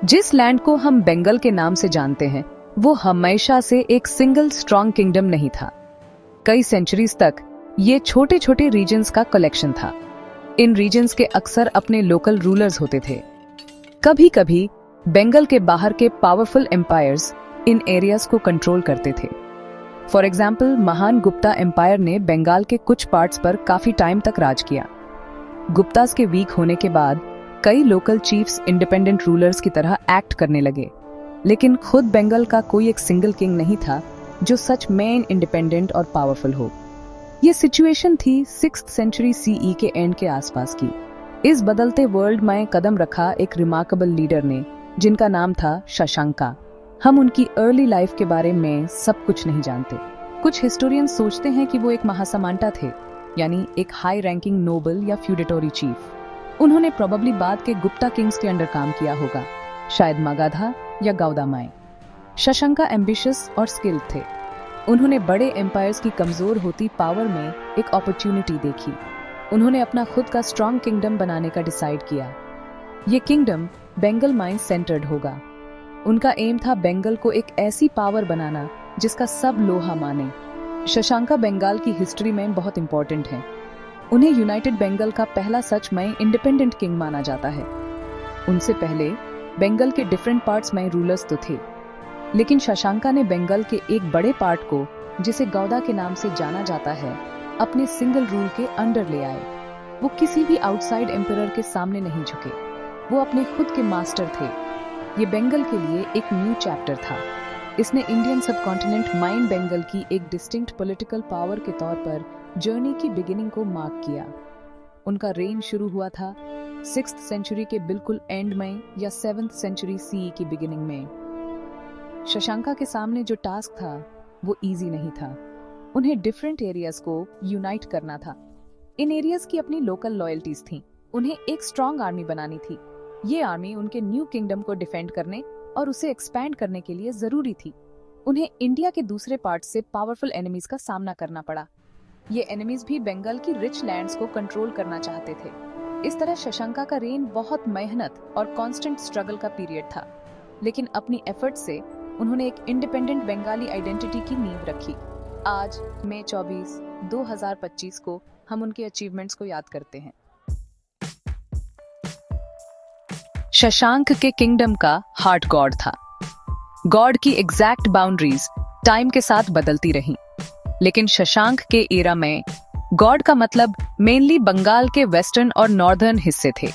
जिस लैंड को हम बंगाल के नाम से जानते हैं, वो हमेशा से एक सिंगल स्ट्रॉन्ग किंगडम नहीं था। कई सेंचुरीज तक ये छोटे छोटे रीजन्स का कलेक्शन था। इन रीजन्स के अक्सर अपने लोकल रूलर्स होते थे। कभी कभी बंगाल के बाहर के पावरफुल एम्पायर्स इन एरियाज को कंट्रोल करते थे। फॉर एग्जाम्पल, महान गुप्ता एम्पायर ने बंगाल के कुछ पार्ट्स पर काफी टाइम तक राज किया। गुप्तास के वीक होने के बाद कई लोकल चीफ्स इंडिपेंडेंट रूलर्स की तरह एक्ट करने लगे, लेकिन खुद बंगाल का कोई एक सिंगल किंग नहीं था जो सच में इंडिपेंडेंट और पावरफुल हो। ये सिचुएशन थी 6th सेंचुरी सीई के एंड के आसपास की। इस बदलते वर्ल्ड में कदम रखा एक रिमार्केबल लीडर ने, जिनका नाम था शशांका। हम उनकी अर्ली लाइफ के बारे में सब कुछ नहीं जानते। कुछ हिस्टोरियंस सोचते हैं कि वो एक महासमांटा थे, यानी एक हाई रैंकिंग नोबल या फ्यूडेटोरी चीफ। उन्होंने प्रोबेबली बाद के गुप्ता किंग्स के अंडर काम किया होगा, शायद मगधा या गौदामाय। शशांका एम्बिशियस और स्किल्ड थे। उन्होंने बड़े एम्पायर्स की कमजोर होती पावर में एक अपॉर्चुनिटी देखी। उन्होंने अपना खुद का स्ट्रॉन्ग किंगडम बनाने का डिसाइड किया। ये किंगडम बंगाल माइन सेंटर्ड होगा। उनका एम था बंगाल को एक ऐसी पावर बनाना जिसका सब लोहा माने। शशांका बंगाल की हिस्ट्री में बहुत इंपॉर्टेंट है। उन्हें यूनाइटेड बंगाल का पहला सच में इंडिपेंडेंट किंग माना जाता है। उनसे पहले बंगाल के डिफरेंट पार्ट्स में रूलर्स तो थे, लेकिन शशांका ने बंगाल के एक बड़े पार्ट को, जिसे गौदा के नाम से जाना जाता है, अपने सिंगल रूल के अंडर ले आए। वो किसी भी आउटसाइड एम्परर के सामने नहीं झुके। वो अपने खुद के मास्टर थे। ये बंगाल के लिए एक न्यू चैप्टर था। इसने इंडियन सबकॉन्टिनेंट माइन बंगाल की एक डिस्टिंक्ट पॉलिटिकल पावर के तौर पर जर्नी की बिगिनिंग को मार्क किया। उनका रेन शुरू हुआ था 6th सेंचुरी के बिल्कुल एंड में या 7th सेंचुरी सीई की बिगिनिंग में। शशांका के सामने जो टास्क था वो इजी नहीं था। उन्हें डिफरेंट एरियाज को यूनाइट करना था। इन एरियाज की अपनी लोकल लॉयल्टीज थीं। उन्हें एक स्ट्रॉन्ग आर्मी बनानी थी। ये आर्मी उनके न्यू किंगडम को डिफेंड करने और उसे एक्सपैंड करने के लिए जरूरी थी। उन्हें इंडिया के दूसरे पार्ट से पावरफुल एनिमीज का सामना करना पड़ा। ये एनिमीज भी बंगाल की रिच लैंड्स को कंट्रोल करना चाहते थे। इस तरह शशांका का रेन बहुत मेहनत और कांस्टेंट स्ट्रगल का पीरियड था, लेकिन अपनी एफर्ट से उन्होंने एक इंडिपेंडेंट बंगाली आइडेंटिटी की नींव रखी। आज मई 24, 2025 को हम उनके अचीवमेंट्स को याद करते हैं। शशांक के किंगडम का हार्ट गॉड था। गॉड की एग्जैक्ट बाउंड्रीज टाइम के साथ बदलती रहीं, लेकिन शशांक के एरा में गॉड का मतलब मेनली बंगाल के वेस्टर्न और नॉर्दर्न हिस्से थे।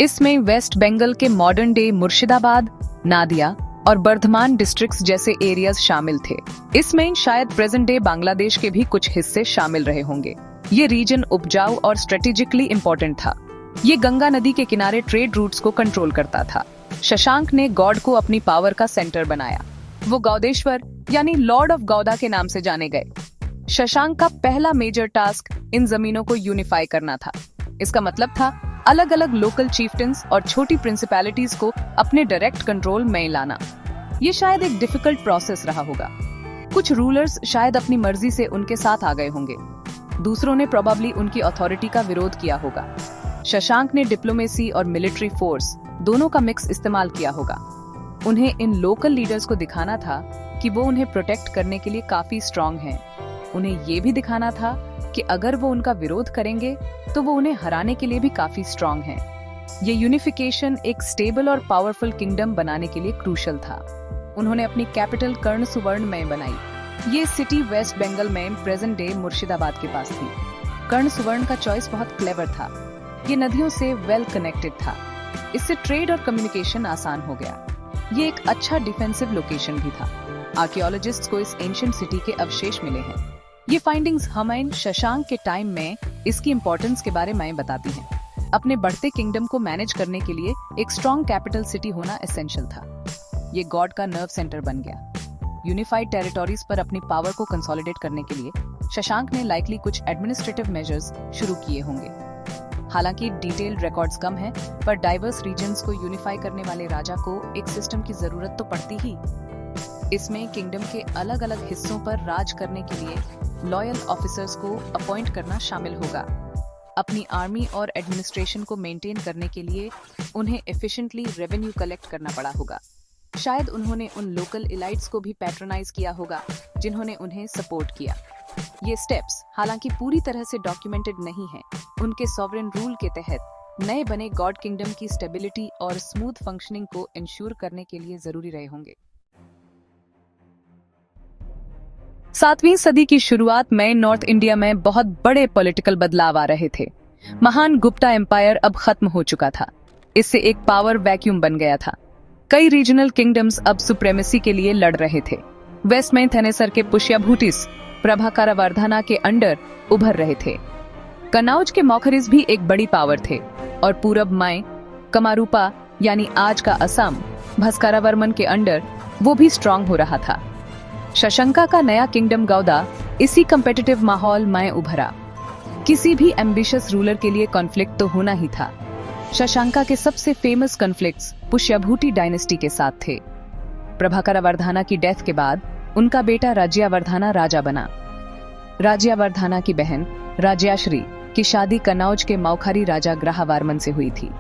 इसमें वेस्ट बंगाल के मॉडर्न डे मुर्शिदाबाद, नादिया और बर्धमान डिस्ट्रिक्ट्स जैसे एरियाज शामिल थे। इसमें शायद प्रेजेंट डे बांग्लादेश के भी कुछ हिस्से शामिल रहे होंगे। ये रीजन उपजाऊ और स्ट्रेटेजिकली इंपॉर्टेंट था। ये गंगा नदी के किनारे ट्रेड रूट्स को कंट्रोल करता था। शशांक ने गॉड को अपनी पावर का सेंटर बनाया। वो गौदेश्वर यानी लॉर्ड ऑफ गौदा के नाम से जाने गए। शशांक का पहला मेजर टास्क इन जमीनों को यूनिफाई करना था। इसका मतलब था अलग अलग लोकल चीफ्टन्स और छोटी प्रिंसिपैलिटीज को अपने डायरेक्ट कंट्रोल में लाना। ये शायद एक डिफिकल्ट प्रोसेस रहा होगा। कुछ रूलर्स शायद अपनी मर्जी से उनके साथ आ गए होंगे, दूसरों ने प्रोबेबली उनकी अथॉरिटी का विरोध किया होगा। शशांक ने डिप्लोमेसी और मिलिट्री फोर्स दोनों का मिक्स इस्तेमाल किया होगा। उन्हें इन लोकल लीडर्स को दिखाना था कि वो उन्हें प्रोटेक्ट करने के लिए काफी स्ट्रांग हैं। उन्हें ये भी दिखाना था कि अगर वो उनका विरोध करेंगे तो वो उन्हें हराने के लिए भी काफी स्ट्रांग हैं। ये यूनिफिकेशन एक स्टेबल और पावरफुल किंगडम बनाने के लिए क्रूशल था। उन्होंने अपनी कैपिटल कर्ण सुवर्ण में बनाई। ये सिटी वेस्ट बंगाल में प्रेजेंट डे मुर्शिदाबाद के पास थी। कर्ण सुवर्ण का चॉइस बहुत क्लेवर था। ये नदियों से वेल कनेक्टेड था। इससे ट्रेड और कम्युनिकेशन आसान हो गया। ये एक अच्छा डिफेंसिव लोकेशन भी था। आर्कियोलॉजिस्ट्स को इस एंशिएंट सिटी के अवशेष मिले हैं। ये फाइंडिंग्स हमें शशांक के टाइम में इसकी इंपॉर्टेंस के बारे में बताती हैं। अपने बढ़ते किंगडम को मैनेज करने के लिए एक स्ट्रॉन्ग कैपिटल सिटी होना एसेंशियल था। ये गॉड का नर्व सेंटर बन गया। यूनिफाइड टेरिटोरीज पर अपनी पावर को कंसोलिडेट करने के लिए शशांक ने लाइकली कुछ एडमिनिस्ट्रेटिव मेजर्स शुरू किए होंगे। हालांकि डिटेल्ड रिकॉर्ड्स कम हैं, पर डाइवर्स रीजन्स को यूनिफाई करने वाले राजा को एक सिस्टम की जरूरत तो पड़ती ही। इसमें किंगडम के अलग अलग हिस्सों पर राज करने के लिए लॉयल ऑफिसर्स को अपॉइंट करना शामिल होगा। अपनी आर्मी और एडमिनिस्ट्रेशन को मेंटेन करने के लिए उन्हें एफिशिएंटली रेवेन्यू कलेक्ट करना पड़ा होगा। शायद उन्होंने उन लोकल इलाइट्स को भी पैट्रोनाइज किया होगा जिन्होंने उन्हें सपोर्ट किया। ये स्टेप्स हालांकि पूरी तरह से डॉक्यूमेंटेड नहीं हैं, उनके सॉवरेन रूल के तहत नए बने गॉड किंगडम की स्टेबिलिटी और स्मूथ फंक्शनिंग को इंश्योर करने के लिए जरूरी रहे होंगे। 7वीं सदी की शुरुआत में नॉर्थ इंडिया में बहुत बड़े पॉलिटिकल बदलाव आ रहे थे। महान गुप्ता एम्पायर अब खत्म हो चुका था। इससे एक पावर वैक्यूम बन गया था। कई रीजनल किंगडम्स अब सुप्रेमेसी के लिए लड़ रहे थे। वेस्ट में थेनेसर के पुष्यभूतिस प्रभाकरवर्धना के अंडर उभर रहे थे। कनौज के मौखरिस भी एक बड़ी पावर थे और पूरब में कमारूपा यानी आज का असम भस्करावर्मन के अंडर वो भी स्ट्रांग हो रहा था। शशंका का नया किंगडम गौदा इसी कम्पिटिटिव माहौल में उभरा। किसी भी एम्बिशियस रूलर के लिए कॉन्फ्लिक्ट तो होना ही था। शशांका के सबसे फेमस कॉन्फ्लिक्ट्स पुष्यभूति डायनेस्टी के साथ थे। प्रभाकरवर्धना की डेथ के बाद उनका बेटा राज्यावर्धना राजा बना। राज्यावर्धना की बहन राज्याश्री की शादी कनौज के मौखरी राजा ग्रहवर्मन से हुई थी।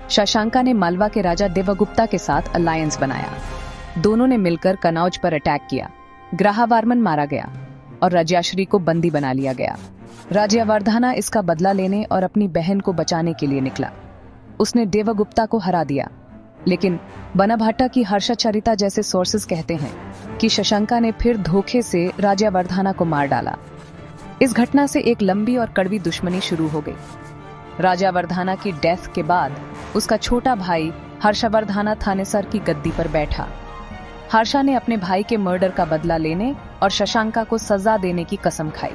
शशांका ने मालवा के राजा देवगुप्ता के साथ अलायंस बनाया। दोनों ने मिलकर कनौज पर अटैक किया। ग्रहवर्मन मारा गया और राज्याश्री को बंदी बना लिया गया। राज्यावर्धना इसका बदला लेने और अपनी बहन को बचाने के लिए निकला। उसने देवगुप्ता को हरा दिया, लेकिन बनभाट्टा की हर्षचरिता जैसे सोर्सेस कहते हैं कि शशंका ने फिर धोखे से राज्यावर्धना को मार डाला। इस घटना से एक लंबी और कड़वी दुश्मनी शुरू हो गई। राज्यावर्धना की डेथ के बाद उसका छोटा भाई हर्षवर्धना थानेसर की गद्दी पर बैठा। हर्षा ने अपने भाई के मर्डर का बदला लेने और शशांका को सजा देने की कसम खाई।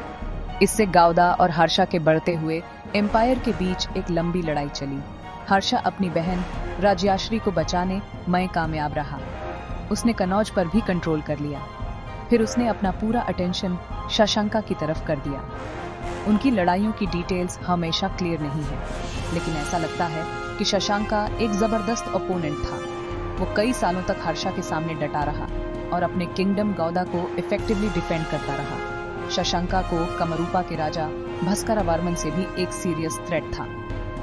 इससे गौदा और हर्षा के बढ़ते हुए एम्पायर के बीच एक लंबी लड़ाई चली। हर्षा अपनी बहन राज्याश्री को बचाने में कामयाब रहा। उसने कनौज पर भी कंट्रोल कर लिया। फिर उसने अपना पूरा अटेंशन शशांका की तरफ कर दिया। उनकी लड़ाइयों की डिटेल्स हमेशा क्लियर नहीं है, लेकिन ऐसा लगता है कि शशांका एक जबरदस्त ओपोनेंट था। वो कई सालों तक हर्षा के सामने डटा रहा और अपने किंगडम गौदा को इफेक्टिवली डिफेंड करता रहा। शशांका को कमरूपा के राजा भस्करावर्मन से भी एक सीरियस थ्रेट था।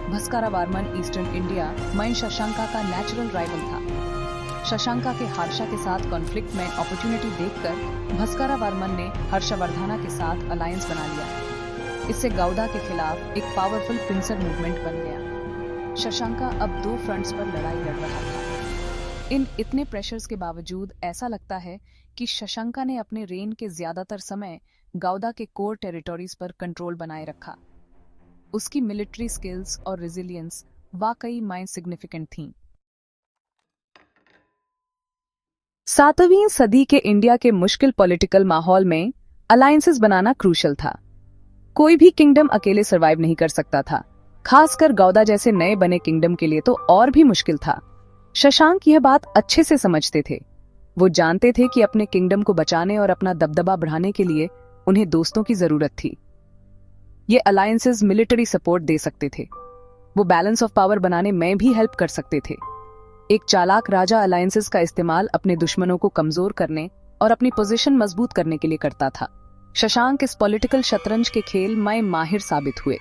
भस्करावर्मन ईस्टर्न इंडिया में शशांका का नेचुरल राइवल था। शशांका के हर्षा के साथ कॉन्फ्लिक्ट में अपॉर्चुनिटी देखकर भस्करावर्मन ने हर्षवर्धना के साथ अलायंस बना लिया। इससे गौदा के खिलाफ एक पावरफुल पिंसर मूवमेंट बन गया। शशांका अब 2 फ्रंट्स पर लड़ाई लड़ रहा था। इन इतने प्रेशर्स के बावजूद ऐसा लगता है कि शशांका ने अपने रेन के ज्यादातर समय गौदा के कोर टेरिटोरीज पर कंट्रोल बनाए रखा। उसकी मिलिट्री स्किल्स और रेजिलियंस वाकई में सिग्निफिकेंट थी। 7वीं सदी के इंडिया के मुश्किल पॉलिटिकल माहौल में अलायंसेस बनाना क्रूशल था। कोई भी किंगडम अकेले सरवाइव नहीं कर सकता था, खासकर गौदा जैसे नए बने किंगडम के लिए तो और भी मुश्किल था। शशांक यह बात अच्छे से समझते थे। वो जानते थे कि अपने किंगडम को बचाने और अपना दबदबा बढ़ाने के लिए उन्हें दोस्तों की जरूरत थी। ये अलायंसेस मिलिट्री सपोर्ट दे सकते थे। वो बैलेंस ऑफ पावर बनाने में भी हेल्प कर सकते थे। एक चालाक राजा अलायंसेस का इस्तेमाल अपने दुश्मनों को कमजोर करने और अपनी पोजीशन मजबूत करने के लिए करता था। शशांक इस पॉलिटिकल शतरंज के खेल में माहिर साबित हुए।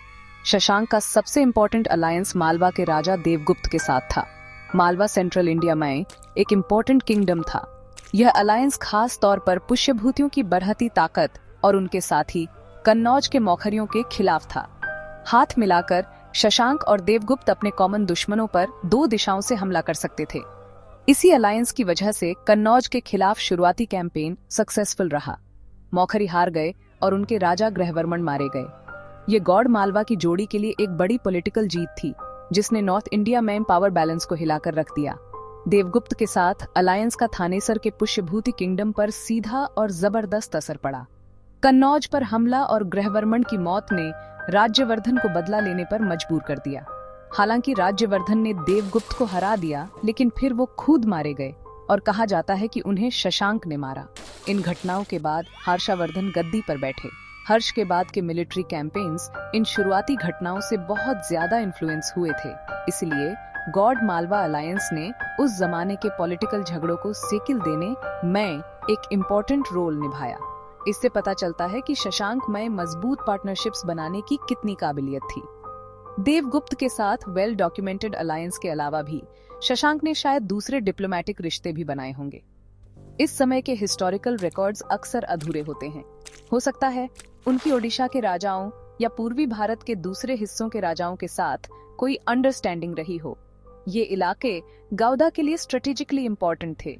शशांक का सबसे इंपॉर्टेंट अलायंस मालवा के राजा देवगुप्त के साथ था। मालवा सेंट्रल इंडिया में एक इम्पोर्टेंट किंगडम था। यह अलायंस खास तौर पर पुष्यभूतियों की बढ़ती ताकत और उनके साथी कन्नौज के मौखरियों के खिलाफ था। हाथ मिलाकर शशांक और देवगुप्त अपने कॉमन दुश्मनों पर 2 दिशाओं से हमला कर सकते थे। इसी अलायंस की वजह से कन्नौज के खिलाफ शुरुआती कैंपेन सक्सेसफुल रहा। मौखरी हार गए और उनके राजा ग्रहवर्मन मारे गए। ये गौड़ मालवा की जोड़ी के लिए एक बड़ी पॉलिटिकल जीत थी, जिसने नॉर्थ इंडिया में पावर बैलेंस को हिलाकर रख दिया। देवगुप्त के साथ अलायंस का थानेसर के पुष्यभूति किंगडम पर सीधा और जबरदस्त असर पड़ा। कन्नौज पर हमला और ग्रहवर्मन की मौत ने राज्यवर्धन को बदला लेने पर मजबूर कर दिया। हालांकि राज्यवर्धन ने देवगुप्त को हरा दिया, लेकिन फिर वो खुद मारे गए और कहा जाता है कि उन्हें शशांक ने मारा। इन घटनाओं के बाद हर्षवर्धन गद्दी पर बैठे। हर्ष के बाद के मिलिट्री कैंपेन्स इन शुरुआती घटनाओं से बहुत ज्यादा इन्फ्लुएंस हुए थे। इसलिए गौड़ मालवा अलायंस ने उस जमाने के पॉलिटिकल झगड़ों को सेकिल देने में एक इम्पोर्टेंट रोल निभाया। इससे पता चलता है कि शशांक में मजबूत पार्टनरशिप्स बनाने की कितनी काबिलियत थी। देवगुप्त के साथ वेल डॉक्यूमेंटेड अलायंस के अलावा भी शशांक ने शायद दूसरे डिप्लोमेटिक रिश्ते भी बनाए होंगे। इस समय के हिस्टोरिकल रिकॉर्ड्स अक्सर अधूरे होते हैं। हो सकता है उनकी ओडिशा के राजाओं या पूर्वी भारत के दूसरे हिस्सों के राजाओं के साथ कोई अंडरस्टैंडिंग रही हो। ये इलाके गौड़ा के लिए स्ट्रेटेजिकली इंपॉर्टेंट थे।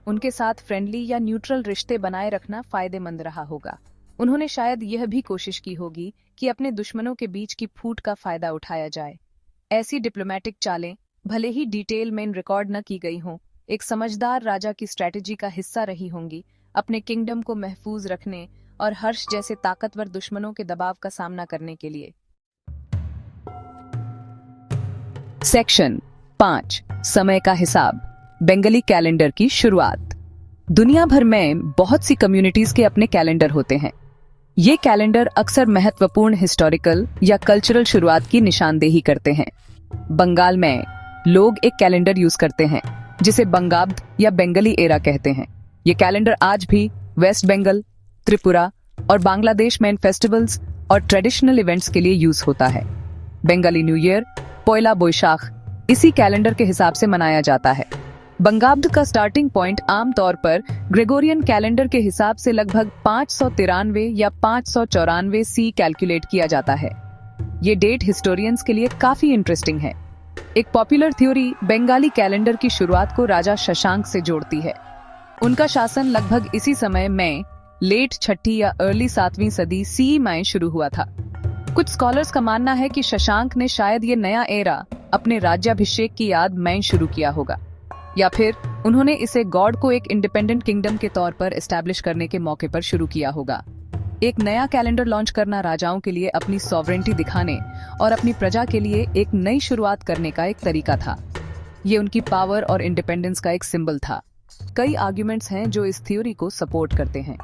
उनके साथ फ्रेंडली या न्यूट्रल रिश्ते बनाए रखना फायदेमंद रहा होगा। उन्होंने शायद यह भी कोशिश की होगी कि अपने दुश्मनों के बीच की फूट का फायदा उठाया जाए। ऐसी डिप्लोमेटिक चालें भले ही डिटेल में रिकॉर्ड न की गई हों, एक समझदार राजा की स्ट्रेटेजी का हिस्सा रही होंगी, अपने किंगडम को महफूज रखने और हर्ष जैसे ताकतवर दुश्मनों के दबाव का सामना करने के लिए। सेक्शन 5, समय का हिसाब। बंगाली कैलेंडर की शुरुआत। दुनिया भर में बहुत सी कम्युनिटीज के अपने कैलेंडर होते हैं। ये कैलेंडर अक्सर महत्वपूर्ण हिस्टोरिकल या कल्चरल शुरुआत की निशानदेही करते हैं। बंगाल में लोग एक कैलेंडर यूज करते हैं जिसे बंगाब्द या बंगाली एरा कहते हैं। ये कैलेंडर आज भी वेस्ट बंगाल, त्रिपुरा और बांग्लादेश में फेस्टिवल्स और ट्रेडिशनल इवेंट्स के लिए यूज होता है। बंगाली न्यू ईयर, पोयला बोईशाख इसी कैलेंडर के हिसाब से मनाया जाता है। बंगाब्द का स्टार्टिंग पॉइंट आमतौर पर ग्रेगोरियन कैलेंडर के हिसाब से लगभग 593 या 594 सी कैलकुलेट किया जाता है। ये डेट हिस्टोरियंस के लिए काफी इंटरेस्टिंग है। एक पॉपुलर थ्योरी बंगाली कैलेंडर की शुरुआत को राजा शशांक से जोड़ती है। उनका शासन लगभग इसी समय में लेट 6वीं या अर्ली 7वीं सदी सी में शुरू हुआ था। कुछ स्कॉलर्स का मानना है कि शशांक ने शायद ये नया एरा अपने राज्याभिषेक की याद में शुरू किया होगा, या फिर उन्होंने इसे गॉड को एक इंडिपेंडेंट किंगडम के तौर पर एस्टैब्लिश करने के मौके पर शुरू किया होगा। एक नया कैलेंडर लॉन्च करना राजाओं के लिए अपनी सॉवरेंटी दिखाने और अपनी प्रजा के लिए एक नई शुरुआत करने का एक तरीका था। ये उनकी पावर और इंडिपेंडेंस का एक सिंबल था। कई आर्ग्यूमेंट्स हैं जो इस थ्योरी को सपोर्ट करते हैं।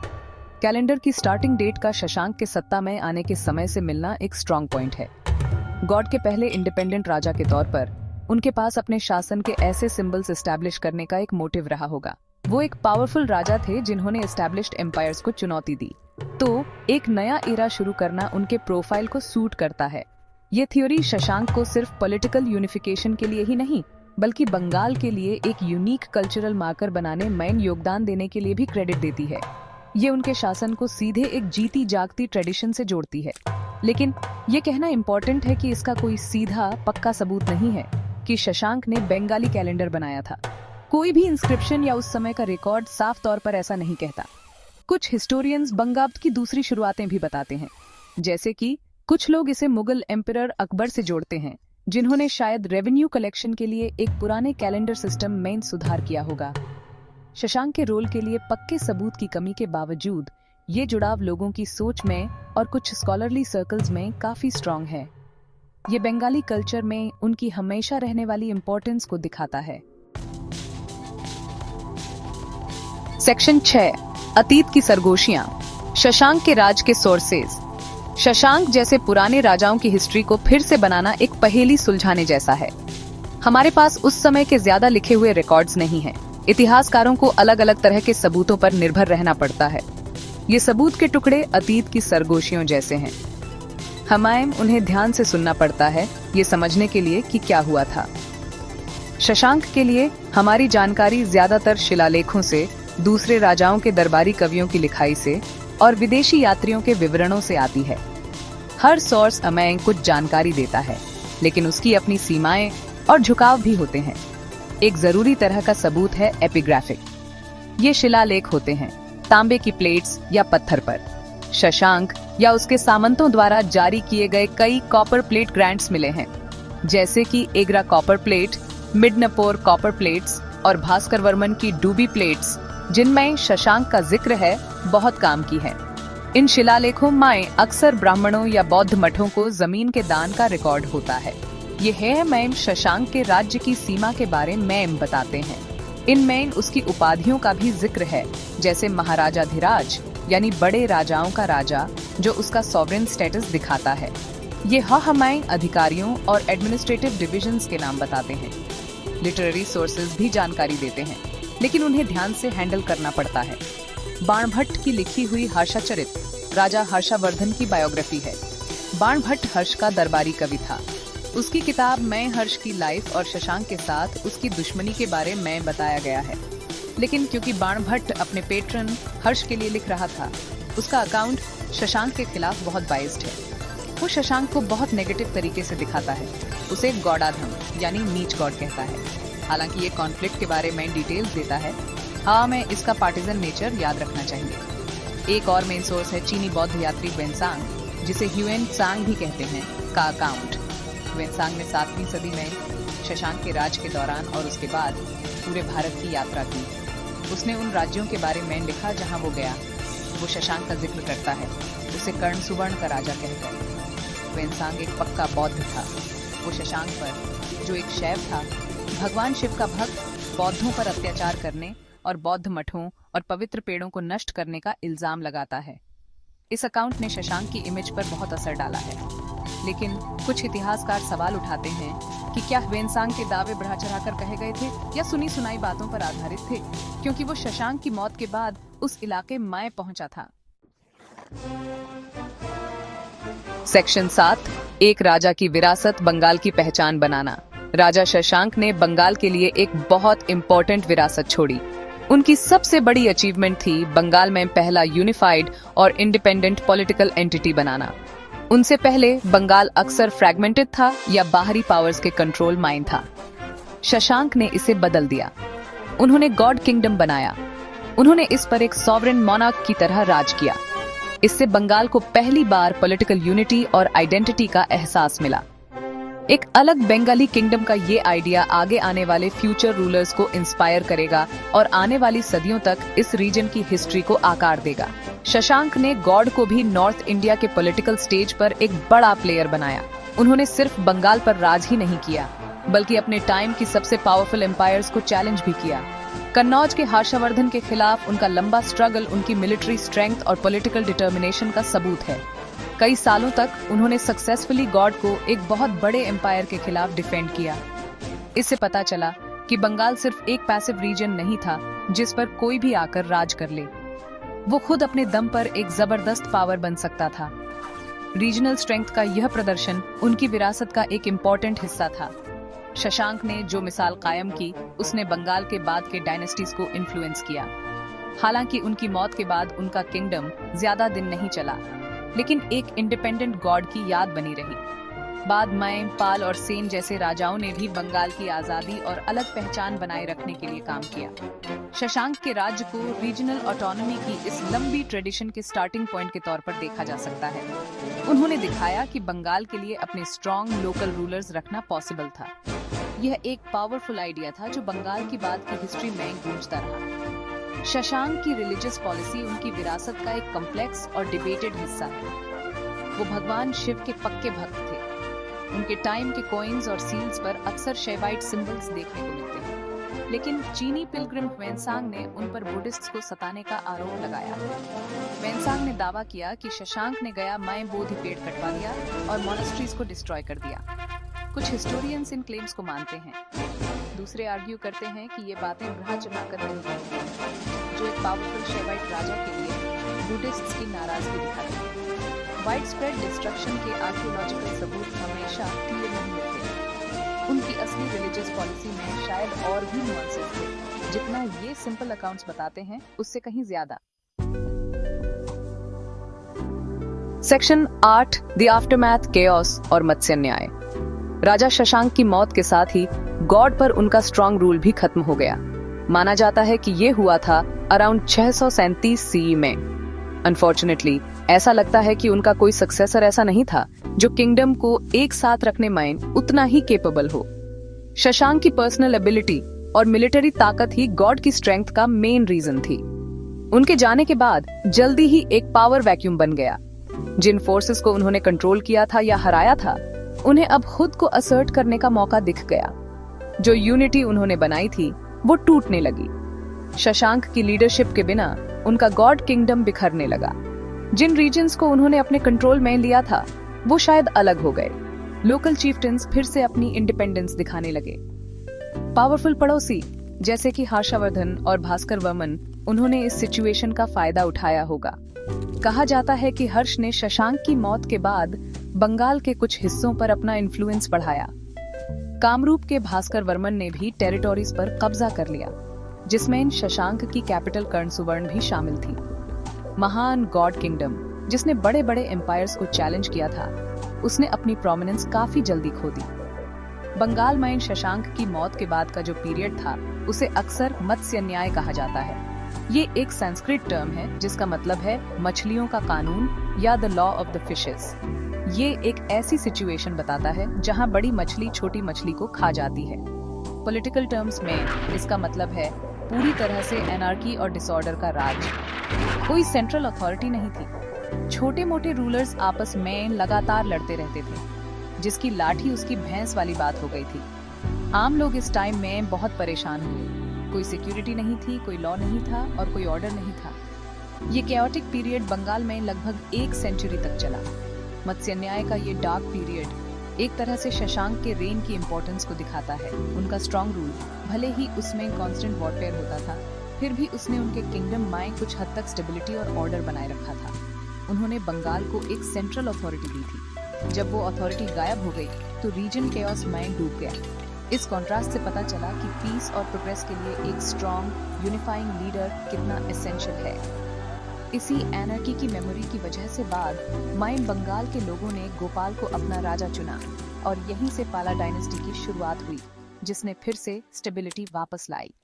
कैलेंडर की स्टार्टिंग डेट का शशांक के सत्ता में आने के समय से मिलना एक स्ट्रॉन्ग पॉइंट है। गॉड के पहले इंडिपेंडेंट राजा के तौर पर उनके पास अपने शासन के ऐसे सिंबल्स एस्टैब्लिश करने का एक मोटिव रहा होगा। वो एक पावरफुल राजा थे जिन्होंने एस्टैब्लिश्ड एम्पायर्स को चुनौती दी, तो एक नया एरा शुरू करना उनके प्रोफाइल को सूट करता है। ये थ्योरी शशांक को सिर्फ पॉलिटिकल यूनिफिकेशन के लिए ही नहीं, बल्कि बंगाल के लिए एक यूनिक कल्चरल मार्कर बनाने में योगदान देने के लिए भी क्रेडिट देती है। ये उनके शासन को सीधे एक जीती जागती ट्रेडिशन से जोड़ती है। लेकिन ये कहना इम्पोर्टेंट है कि इसका कोई सीधा पक्का सबूत नहीं है कि शशांक ने बंगाली कैलेंडर बनाया था। कोई भी इंस्क्रिप्शन या उस समय का रिकॉर्ड साफ तौर पर ऐसा नहीं कहता। कुछ हिस्टोरियंस बंगाब्द की दूसरी शुरुआतें भी बताते हैं, जैसे कि कुछ लोग इसे मुगल एम्परर अकबर से जोड़ते हैं, जिन्होंने शायद रेवेन्यू कलेक्शन के लिए एक पुराने कैलेंडर सिस्टम में सुधार किया होगा। शशांक के रोल के लिए पक्के सबूत की कमी के बावजूद ये जुड़ाव लोगों की सोच में और कुछ स्कॉलरली सर्कल्स में काफी स्ट्रॉन्ग है। ये बंगाली कल्चर में उनकी हमेशा रहने वाली इंपॉर्टेंस को दिखाता है। सेक्शन 6, अतीत की सरगोशियां। शशांक के राज के सोर्सेज। शशांक जैसे पुराने राजाओं की हिस्ट्री को फिर से बनाना एक पहेली सुलझाने जैसा है। हमारे पास उस समय के ज्यादा लिखे हुए रिकॉर्ड्स नहीं हैं। इतिहासकारों को अलग अलग तरह के सबूतों पर निर्भर रहना पड़ता है। ये सबूत के टुकड़े अतीत की सरगोशियों जैसे हैं। हमें उन्हें ध्यान से सुनना पड़ता है ये समझने के लिए कि क्या हुआ था। शशांक के लिए हमारी जानकारी ज्यादातर शिलालेखों से, दूसरे राजाओं के दरबारी कवियों की लिखाई से और विदेशी यात्रियों के विवरणों से आती है। हर सोर्स हमें कुछ जानकारी देता है, लेकिन उसकी अपनी सीमाएं और झुकाव भी होते हैं। एक जरूरी तरह का सबूत है एपिग्राफिक। ये शिलालेख होते हैं तांबे की प्लेट्स या पत्थर पर। शशांक या उसके सामंतों द्वारा जारी किए गए कई कॉपर प्लेट ग्रांट्स मिले हैं, जैसे कि एग्रा कॉपर प्लेट, मिडनपोर कॉपर प्लेट्स और भास्कर वर्मन की डूबी प्लेट्स, जिनमें शशांक का जिक्र है, बहुत काम की है। इन शिलालेखों में अक्सर ब्राह्मणों या बौद्ध मठों को जमीन के दान का रिकॉर्ड होता है। ये है मैम शशांक के राज्य की सीमा के बारे में बताते हैं। इनमें उसकी उपाधियों का भी जिक्र है, जैसे महाराजाधिराज यानी बड़े राजाओं का राजा, जो उसका सॉवरेन स्टेटस दिखाता है। ये हमें अधिकारियों और एडमिनिस्ट्रेटिव डिविजन्स के नाम बताते हैं। लिटरेरी सोर्सेज भी जानकारी देते हैं, लेकिन उन्हें ध्यान से हैंडल करना पड़ता है। बाणभट्ट की लिखी हुई हर्षचरित राजा हर्षवर्धन की बायोग्राफी है। बाणभट्ट हर्ष का दरबारी कवि था। उसकी किताब मैं हर्ष की लाइफ और शशांक के साथ उसकी दुश्मनी के बारे में बताया गया है। लेकिन क्योंकि बाणभट्ट अपने पेट्रन हर्ष के लिए लिख रहा था, उसका अकाउंट शशांक के खिलाफ बहुत बाइस्ड है। वो शशांक को बहुत नेगेटिव तरीके से दिखाता है, उसे गॉडाधम यानी नीच गॉड कहता है। हालांकि ये कॉन्फ्लिक्ट के बारे में डिटेल्स देता है। हाँ, में इसका पार्टिजन नेचर याद रखना चाहिए। एक और मेन सोर्स है चीनी बौद्ध यात्री वेनसांग, जिसे ह्यूएन त्सांग भी कहते हैं, का अकाउंट। वेनसांग ने 7वीं सदी में शशांक के राज के दौरान और उसके बाद पूरे भारत की यात्रा की। उसने उन राज्यों के बारे में लिखा जहां वो गया। वो शशांक का जिक्र करता है, उसे कर्ण सुवर्ण का राजा कहकर। वेनसांग एक पक्का बौद्ध था। वो शशांक पर, जो एक शैव था, भगवान शिव का भक्त, बौद्धों पर अत्याचार करने और बौद्ध मठों और पवित्र पेड़ों को नष्ट करने का इल्जाम लगाता है। इस अकाउंट ने शशांक की इमेज पर बहुत असर डाला है। लेकिन कुछ इतिहासकार सवाल उठाते हैं कि क्या वेनसांग के दावे बढ़ा चढ़ाकर कहे गए थे या सुनी सुनाई बातों पर आधारित थे, क्योंकि वो शशांक की मौत के बाद उस इलाके में पहुंचा था। सेक्शन 7, एक राजा की विरासत, बंगाल की पहचान बनाना। राजा शशांक ने बंगाल के लिए एक बहुत इंपॉर्टेंट विरासत छोड़ी। उनकी सबसे बड़ी अचीवमेंट थी बंगाल में पहला यूनिफाइड और इंडिपेंडेंट पॉलिटिकल एंटिटी बनाना। उनसे पहले बंगाल अक्सर फ्रैगमेंटेड था या बाहरी पावर्स के कंट्रोल माइन था। शशांक ने इसे बदल दिया। उन्होंने गॉड किंगडम बनाया। उन्होंने इस पर एक सॉवरेन मोनार्क की तरह राज किया। इससे बंगाल को पहली बार पॉलिटिकल यूनिटी और आइडेंटिटी का एहसास मिला। एक अलग बंगाली किंगडम का ये आइडिया आगे आने वाले फ्यूचर रूलर्स को इंस्पायर करेगा और आने वाली सदियों तक इस रीजन की हिस्ट्री को आकार देगा। शशांक ने गॉड को भी नॉर्थ इंडिया के पॉलिटिकल स्टेज पर एक बड़ा प्लेयर बनाया। उन्होंने सिर्फ बंगाल पर राज ही नहीं किया, बल्कि अपने टाइम की सबसे पावरफुल एम्पायर्स को चैलेंज भी किया। कन्नौज के हर्षवर्धन के खिलाफ उनका लंबा स्ट्रगल उनकी मिलिट्री स्ट्रेंथ और पॉलिटिकल डिटर्मिनेशन का सबूत है। कई सालों तक उन्होंने सक्सेसफुली गॉड को एक बहुत बड़े एम्पायर के खिलाफ डिफेंड किया। इससे पता चला कि बंगाल सिर्फ एक पैसिव रीजन नहीं था जिस पर कोई भी आकर राज कर ले। वो खुद अपने दम पर एक जबरदस्त पावर बन सकता था। रीजनल स्ट्रेंथ का यह प्रदर्शन उनकी विरासत का एक इम्पोर्टेंट हिस्सा था। शशांक ने जो मिसाल कायम की, उसने बंगाल के बाद के डायनेस्टीज को इन्फ्लुएंस किया। हालांकि उनकी मौत के बाद उनका किंगडम ज्यादा दिन नहीं चला, लेकिन एक इंडिपेंडेंट गॉड की याद बनी रही। बाद में पाल और सेन जैसे राजाओं ने भी बंगाल की आजादी और अलग पहचान बनाए रखने के लिए काम किया। शशांक के राज्य को रीजनल ऑटोनॉमी की इस लंबी ट्रेडिशन के स्टार्टिंग पॉइंट के तौर पर देखा जा सकता है। उन्होंने दिखाया कि बंगाल के लिए अपने स्ट्रॉन्ग लोकल रूलर्स रखना पॉसिबल था। यह एक पावरफुल आइडिया था जो बंगाल की बाद की हिस्ट्री में गूंजता रहा। शशांक की रिलीजियस पॉलिसी उनकी विरासत का एक कॉम्प्लेक्स और डिबेटेड हिस्सा है। वो भगवान शिव के पक्के भक्त थे। उनके टाइम के कॉइन्स और सील्स पर अक्सर शेवाइट सिंबल्स देखने को मिलते हैं। लेकिन चीनी पिलग्रिम वेनसांग ने उन पर बुद्धिस्ट्स को सताने का आरोप लगाया। वेनसांग ने दावा किया कि शशांक ने गया माय बोधि पेड़ कटवा दिया और मॉनेस्ट्रीज को डिस्ट्रॉय कर दिया। कुछ हिस्टोरियंस इन क्लेम्स को मानते हैं, दूसरे आर्ग्यू करते हैं कि ये बातें बढ़ा चढ़ाकर नहीं हैं, जो एक पावरफुल शेवाइट राजा के लिए बुद्धिस्ट्स की नाराजगी दिखाती है। वाइड स्प्रेड डिस्ट्रक्शन के आर्कियोलॉजिकल सबूत हमेशा क्लियर नहीं मिलते। उनकी असली रिलीजियस पॉलिसी में शायद और भी नुआंसेस थे, जितना ये सिंपल अकाउंट्स बताते हैं उससे कहीं ज्यादा। सेक्शन 8, द आफ्टरमैथ, केओस और मत्स्य न्याय। राजा शशांक की मौत के साथ ही गॉड पर उनका स्ट्रॉन्ग रूल भी खत्म हो गया। माना जाता है कि ये हुआ था अराउंड 637 सीई में। अनफॉर्चुनेटली ऐसा लगता है कि उनका कोई सक्सेसर ऐसा नहीं था जो किंगडम को एक साथ रखने में उतना ही केपेबल हो। शशांक की पर्सनल एबिलिटी और मिलिट्री ताकत ही गॉड की स्ट्रेंथ का मेन रीजन थी। उनके जाने के बाद जल्दी ही एक पावर वैक्यूम बन गया। जिन फोर्सेस को उन्होंने कंट्रोल किया था या हराया था, उन्हें अब खुद को असर्ट करने का मौका दिख गया। जो यूनिटी उन्होंने बनाई थी वो टूटने लगी। शशांक की लीडरशिप के बिना उनका गॉड किंगडम बिखरने लगा। जिन रीजन्स को उन्होंने अपने कंट्रोल में लिया था वो शायद अलग हो गए। लोकल चीफ्टेंस फिर से अपनी इंडिपेंडेंस दिखाने लगे। पावरफुल पड़ोसी जैसे कि हर्षवर्धन और भास्कर वर्मन, उन्होंने इस सिचुएशन का फायदा उठाया होगा। कहा जाता है कि हर्ष ने शशांक की मौत के बाद बंगाल के कुछ हिस्सों पर अपना इन्फ्लुएंस बढ़ाया। कामरूप के भास्कर वर्मन ने भी टेरिटोरीज पर कब्जा कर लिया, जिसमें इन शशांक की कैपिटल कर्णसुवर्ण भी शामिल थी। महान गॉड किंगडम, जिसने बड़े बड़े एम्पायर्स को चैलेंज किया था, उसने अपनी प्रोमिनेंस काफी जल्दी खो दी। बंगाल में शशांक की मौत के बाद का जो पीरियड था, उसे अक्सर मत्स्य न्याय कहा जाता है। ये एक संस्कृत टर्म है जिसका मतलब है मछलियों का कानून या the law of the fishes. ये एक ऐसी सिचुएशन बताता है जहां बड़ी मछली छोटी मछली को खा जाती है। पॉलिटिकल टर्म्स में इसका मतलब है पूरी तरह से एनार्की और डिसऑर्डर का राज। कोई सेंट्रल अथॉरिटी नहीं थी। छोटे मोटे रूलर्स आपस में लगातार लड़ते रहते थे, जिसकी लाठी उसकी भैंस वाली बात हो गई थी। आम लोग इस टाइम में बहुत परेशान हुए। कोई सिक्योरिटी नहीं थी, कोई लॉ नहीं था और कोई ऑर्डर नहीं था। ये कैओटिक पीरियड बंगाल में लगभग 1 सेंचुरी तक चला। मत्स्य न्याय का ये डार्क पीरियड एक तरह से शशांक के रेन की इम्पोर्टेंस को दिखाता है। उनका स्ट्रॉन्ग रूल, भले ही उसमें कांस्टेंट वॉरफेयर होता था, फिर भी उसने उनके किंगडम में कुछ हद तक स्टेबिलिटी और ऑर्डर बनाए रखा था। उन्होंने बंगाल को एक सेंट्रल अथॉरिटी दी थी। जब वो अथॉरिटी गायब हो गई तो रीजन केओस में डूब गया। इस कॉन्ट्रास्ट से पता चला कि पीस और प्रोग्रेस के लिए एक स्ट्रॉन्ग यूनिफाइंग लीडर कितना एसेंशियल है। इसी एनर्की की मेमोरी की वजह से बाद में बंगाल के लोगों ने गोपाल को अपना राजा चुना और यहीं से पाला डायनेस्टी की शुरुआत हुई, जिसने फिर से स्टेबिलिटी वापस लाई।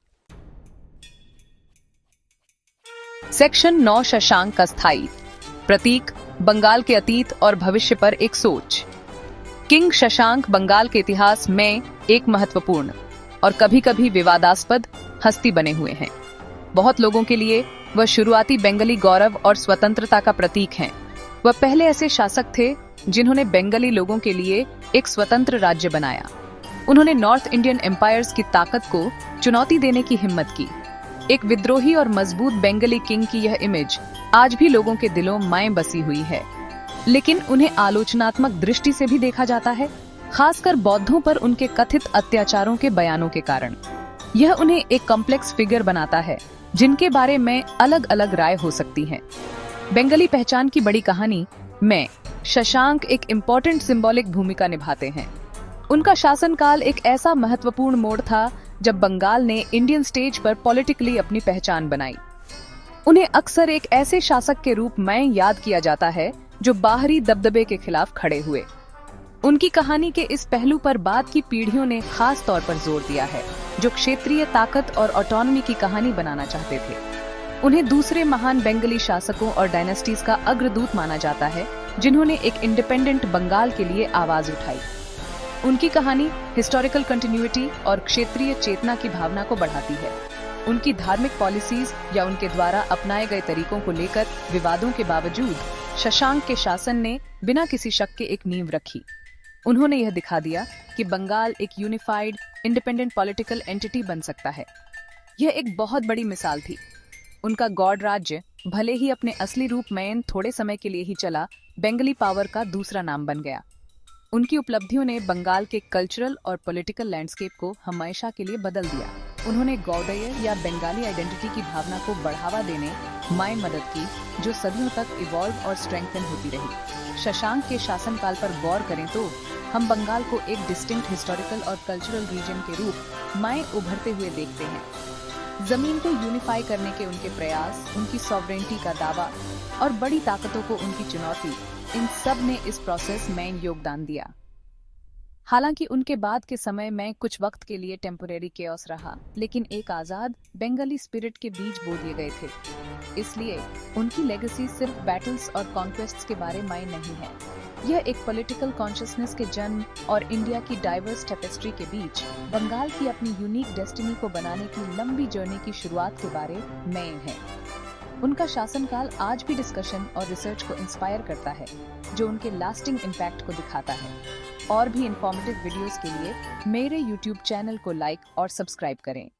सेक्शन 9, शशांक का स्थायी प्रतीक, बंगाल के अतीत और भविष्य पर एक सोच। किंग शशांक बंगाल के इतिहास में एक महत्वपूर्ण और कभी-कभी विवादास्पद हस्ती बने हुए हैं। बहुत लोगों के लिए वह शुरुआती बंगाली गौरव और स्वतंत्रता का प्रतीक हैं। वह पहले ऐसे शासक थे जिन्होंने बंगाली लोगों के लिए एक स्वतंत्र राज्य बनाया। उन्होंने नॉर्थ इंडियन एम्पायर्स की ताकत को चुनौती देने की हिम्मत की। एक विद्रोही और मजबूत बंगाली किंग की यह इमेज आज भी लोगों के दिलों में बसी हुई है, लेकिन उन्हें आलोचनात्मक दृष्टि से भी देखा जाता है, खासकर बौद्धों पर उनके कथित अत्याचारों के बयानों के कारण। यह उन्हें एक कॉम्प्लेक्स फिगर बनाता है जिनके बारे में अलग अलग राय हो सकती है। बंगाली पहचान की बड़ी कहानी में शशांक एक इम्पोर्टेंट सिंबॉलिक भूमिका निभाते हैं। उनका शासनकाल एक ऐसा महत्वपूर्ण मोड़ था जब बंगाल ने इंडियन स्टेज पर पॉलिटिकली अपनी पहचान बनाई। उन्हें अक्सर एक ऐसे शासक के रूप में याद किया जाता है जो बाहरी दबदबे के खिलाफ खड़े हुए। उनकी कहानी के इस पहलू पर बाद की पीढ़ियों ने खास तौर पर जोर दिया है, जो क्षेत्रीय ताकत और ऑटोनॉमी की कहानी बनाना चाहते थे। उन्हें दूसरे महान बंगाली शासकों और डायनेस्टीज का अग्रदूत माना जाता है, जिन्होंने एक इंडिपेंडेंट बंगाल के लिए आवाज उठाई। उनकी कहानी हिस्टोरिकल कंटिन्यूटी और क्षेत्रीय चेतना की भावना को बढ़ाती है। उनकी धार्मिक पॉलिसीज या उनके द्वारा अपनाए गए तरीकों को लेकर विवादों के बावजूद शशांक के शासन ने बिना किसी शक के एक नींव रखी। उन्होंने यह दिखा दिया कि बंगाल एक यूनिफाइड इंडिपेंडेंट पॉलिटिकल एंटिटी बन सकता है। यह एक बहुत बड़ी मिसाल थी। उनका गॉड राज्य भले ही अपने असली रूप में थोड़े समय के लिए ही चला, बंगाली पावर का दूसरा नाम बन गया। उनकी उपलब्धियों ने बंगाल के कल्चरल और पॉलिटिकल लैंडस्केप को हमेशा के लिए बदल दिया। उन्होंने गौड़ीय या बंगाली आइडेंटिटी की भावना को बढ़ावा देने में मदद की, जो सदियों तक इवॉल्व और स्ट्रेंथन होती रही। शशांक के शासनकाल पर गौर करें तो हम बंगाल को एक डिस्टिंक्ट हिस्टोरिकल और कल्चरल रीजन के रूप में उभरते हुए देखते हैं। जमीन को यूनिफाई करने के उनके प्रयास, उनकी सॉवरेनिटी का दावा और बड़ी ताकतों को उनकी चुनौती, इन सब ने इस प्रोसेस में योगदान दिया। हालांकि उनके बाद के समय में कुछ वक्त के लिए टेम्पोरेरी केओस रहा, लेकिन एक आजाद बंगाली स्पिरिट के बीज बो दिए गए थे। इसलिए उनकी लेगेसी सिर्फ बैटल्स और कॉन्क्वेस्ट्स के बारे में नहीं है। यह एक पॉलिटिकल कॉन्शियसनेस के जन्म और इंडिया की डाइवर्स टेपेस्ट्री के बीच बंगाल की अपनी यूनिक डेस्टिनी को बनाने की लंबी जर्नी की शुरुआत के बारे में है। उनका शासनकाल आज भी डिस्कशन और रिसर्च को इंस्पायर करता है, जो उनके लास्टिंग इम्पैक्ट को दिखाता है। और भी इंफॉर्मेटिव वीडियोस के लिए मेरे YouTube चैनल को लाइक और सब्सक्राइब करें।